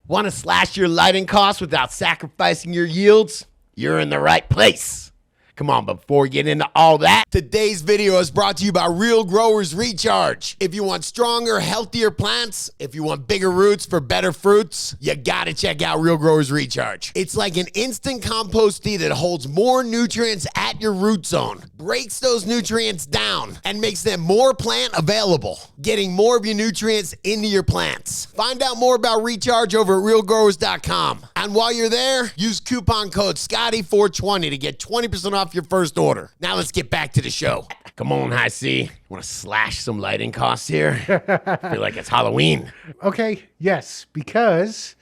Want to slash your lighting costs without sacrificing your yields? You're in the right place. Come on, before we get into all that, today's video is brought to you by Real Growers Recharge. If you want stronger, healthier plants, if you want bigger roots for better fruits, you gotta check out Real Growers Recharge. It's like an instant compost tea that holds more nutrients at your root zone, breaks those nutrients down, and makes them more plant available, getting more of your nutrients into your plants. Find out more about Recharge over at realgrowers.com. And while you're there, use coupon code Scotty420 to get 20% off your first order. Now let's get back to the show. Come on, High C. Want to slash some lighting costs here? I feel like it's Halloween. Okay, yes, because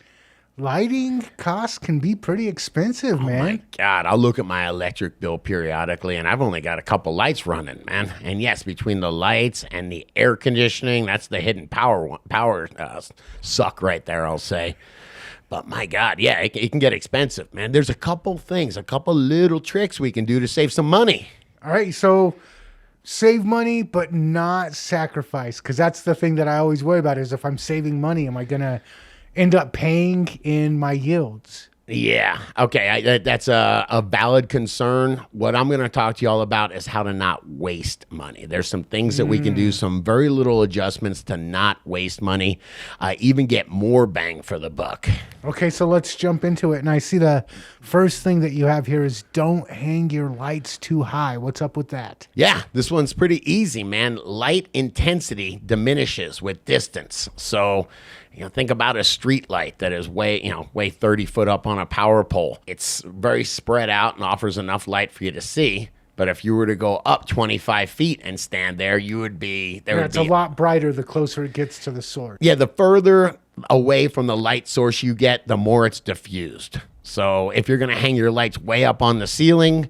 lighting costs can be pretty expensive, man. Oh my God, I'll look at my electric bill periodically, and I've only got a couple lights running, man. And yes, between the lights and the air conditioning, that's the hidden power suck right there, I'll say. But my God, yeah, it can get expensive, man. There's a couple things, a couple little tricks we can do to save some money. All right, so save money, but not sacrifice, because that's the thing that I always worry about is if I'm saving money, am I going to end up paying in my yields? Yeah, okay, that's a valid concern. What I'm going to talk to you all about is how to not waste money. There's some things that we can do, some very little adjustments to not waste money, even get more bang for the buck. Okay, so let's jump into it. And I see the first thing that you have here is don't hang your lights too high. What's up with that? Yeah, this one's pretty easy, man. Light intensity diminishes with distance. So, think about a street light that is way 30 foot up on a power pole. It's very spread out and offers enough light for you to see. But if you were to go up 25 feet and stand there, you would be there. It's a lot brighter the closer it gets to the source. Yeah, the further away from the light source you get, the more it's diffused. So if you're going to hang your lights way up on the ceiling,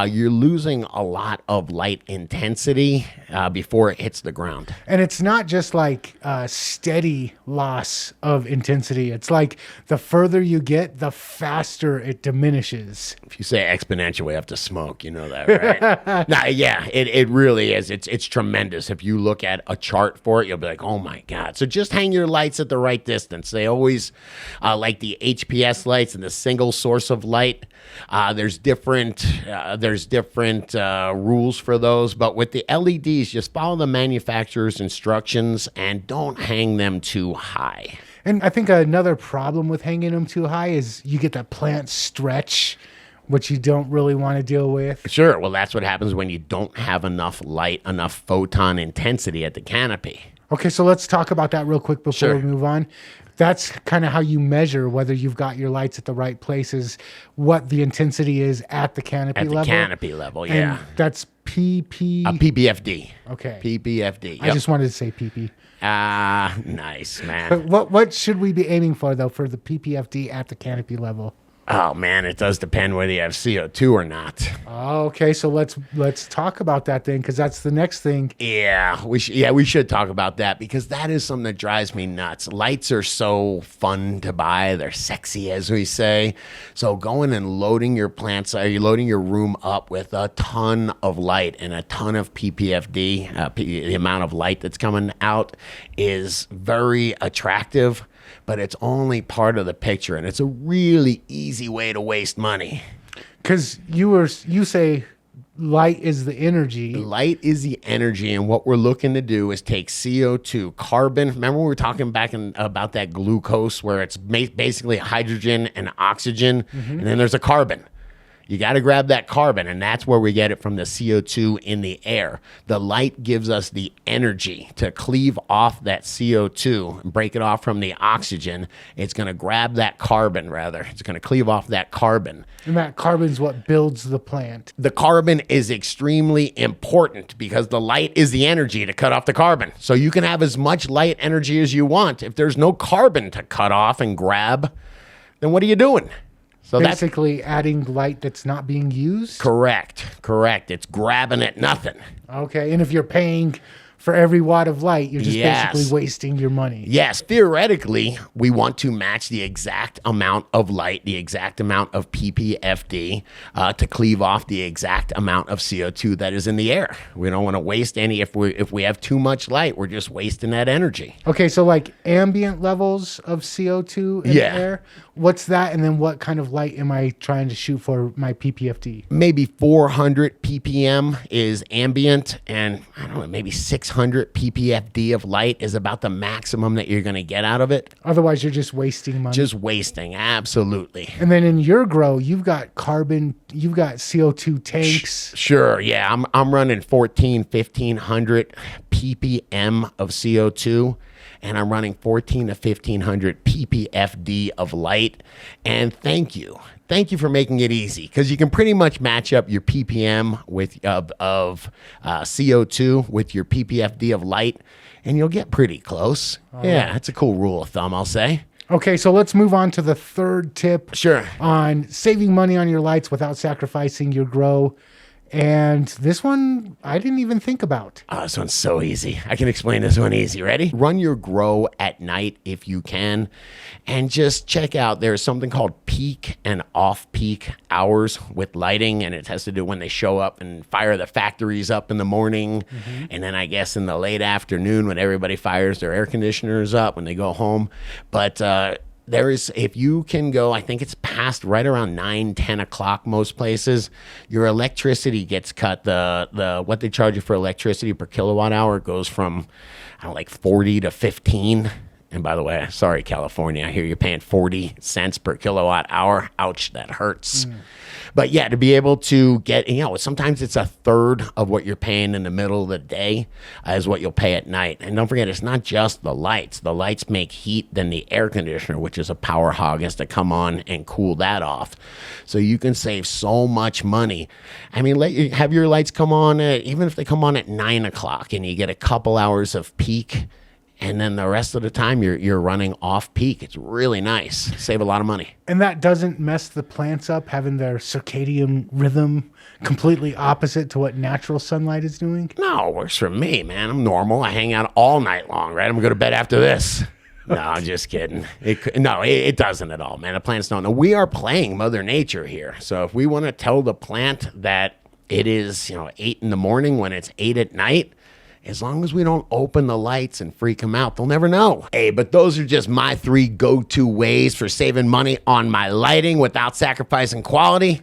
you're losing a lot of light intensity before it hits the ground. And it's not just like a steady loss of intensity. It's like the further you get, the faster it diminishes. If you say exponential, we have to smoke. You know that, right? No, yeah, it really is. It's tremendous. If you look at a chart for it, you'll be like, oh my God. So just hang your lights at the right distance. They always, like the HPS lights and the single source of light, there's different rules for those, but with the LEDs, just follow the manufacturer's instructions and don't hang them too high. And I think another problem with hanging them too high is you get that plant stretch, which you don't really want to deal with. Sure. Well, that's what happens when you don't have enough light, enough photon intensity at the canopy. Okay, so let's talk about that real quick before we move on. That's kind of how you measure whether you've got your lights at the right places, what the intensity is at the canopy level. At the canopy level, yeah. And that's PBFD. Okay. PBFD. Yep. I just wanted to say PP. Nice, man. What should we be aiming for, though, for the PPFD at the canopy level? Oh, man, it does depend whether you have CO2 or not. Okay, so let's talk about that then, because that's the next thing. Yeah, we should talk about that, because that is something that drives me nuts. Lights are so fun to buy. They're sexy, as we say. So going and loading your plants, you're loading your room up with a ton of light and a ton of PPFD, the amount of light that's coming out is very attractive. But it's only part of the picture, and it's a really easy way to waste money. Because you say light is the energy. Light is the energy, and what we're looking to do is take CO2, carbon. Remember we were talking back about that glucose, where it's basically hydrogen and oxygen, and then there's a carbon. You got to grab that carbon, and that's where we get it from the CO2 in the air. The light gives us the energy to cleave off that CO2 and break it off from the oxygen. It's going to grab that carbon, rather. It's going to cleave off that carbon. And that carbon's what builds the plant. The carbon is extremely important because the light is the energy to cut off the carbon. So you can have as much light energy as you want. If there's no carbon to cut off and grab, then what are you doing? So basically adding light that's not being used? Correct. It's grabbing at nothing. Okay, and if you're paying for every watt of light, you're just Yes. basically wasting your money. Yes, theoretically, we want to match the exact amount of light, the exact amount of ppfd to cleave off the exact amount of CO2 that is in the air. We don't want to waste any. If we have too much light, we're just wasting that energy. Okay, so like ambient levels of CO2 in Yeah. the air, what's that? And then what kind of light am I trying to shoot for my ppfd? Maybe 400 ppm is ambient, and I don't know, maybe 600 ppfd of light is about the maximum that you're going to get out of it. Otherwise, you're just wasting money. Just wasting, absolutely. And then in your grow, you've got carbon, you've got CO2 tanks. Sure, yeah, I'm running 1500 ppm of CO2, and I'm running 14 to 1500 ppfd of light. And thank you for making it easy, because you can pretty much match up your ppm with of CO2 with your ppfd of light, and you'll get pretty close. Yeah, it's a cool rule of thumb, I'll say. Okay, so let's move on to the third tip. Sure. On saving money on your lights without sacrificing your grow. And this one, I didn't even think about. Oh, this one's so easy. I can explain this one easy. Ready? Run your grow at night if you can, and just check out. There's something called peak and off-peak hours with lighting, and it has to do when they show up and fire the factories up in the morning, and then I guess in the late afternoon when everybody fires their air conditioners up when they go home. But there is, if you can go, I think it's past right around 9, 10 o'clock most places, your electricity gets cut. The what they charge you for electricity per kilowatt hour goes from, I don't know, like 40 to 15. And by the way, sorry, California, I hear you're paying 40 cents per kilowatt hour. Ouch, that hurts. But yeah, to be able to get, sometimes it's a third of what you're paying in the middle of the day is what you'll pay at night. And don't forget, it's not just the lights. The lights make heat, then the air conditioner, which is a power hog, has to come on and cool that off. So you can save so much money. I mean, have your lights come on, even if they come on at 9 o'clock and you get a couple hours of peak, and then the rest of the time you're running off peak. It's really nice. Save a lot of money. And that doesn't mess the plants up, having their circadian rhythm completely opposite to what natural sunlight is doing? No, it works for me, man. I'm normal. I hang out all night long, right? I'm going to go to bed after this. No, I'm just kidding. It doesn't at all, man. The plants don't know. We are playing Mother Nature here. So if we want to tell the plant that it is 8 in the morning when it's 8 at night, as long as we don't open the lights and freak them out, they'll never know. Hey, but those are just my 3 go-to ways for saving money on my lighting without sacrificing quality.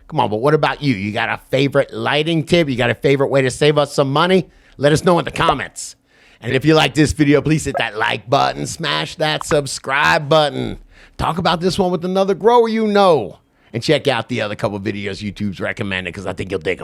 Come on, but what about you? You got a favorite lighting tip? You got a favorite way to save us some money? Let us know in the comments. And if you like this video, please hit that like button, smash that subscribe button. Talk about this one with another grower you know. And check out the other couple videos YouTube's recommended, because I think you'll dig them.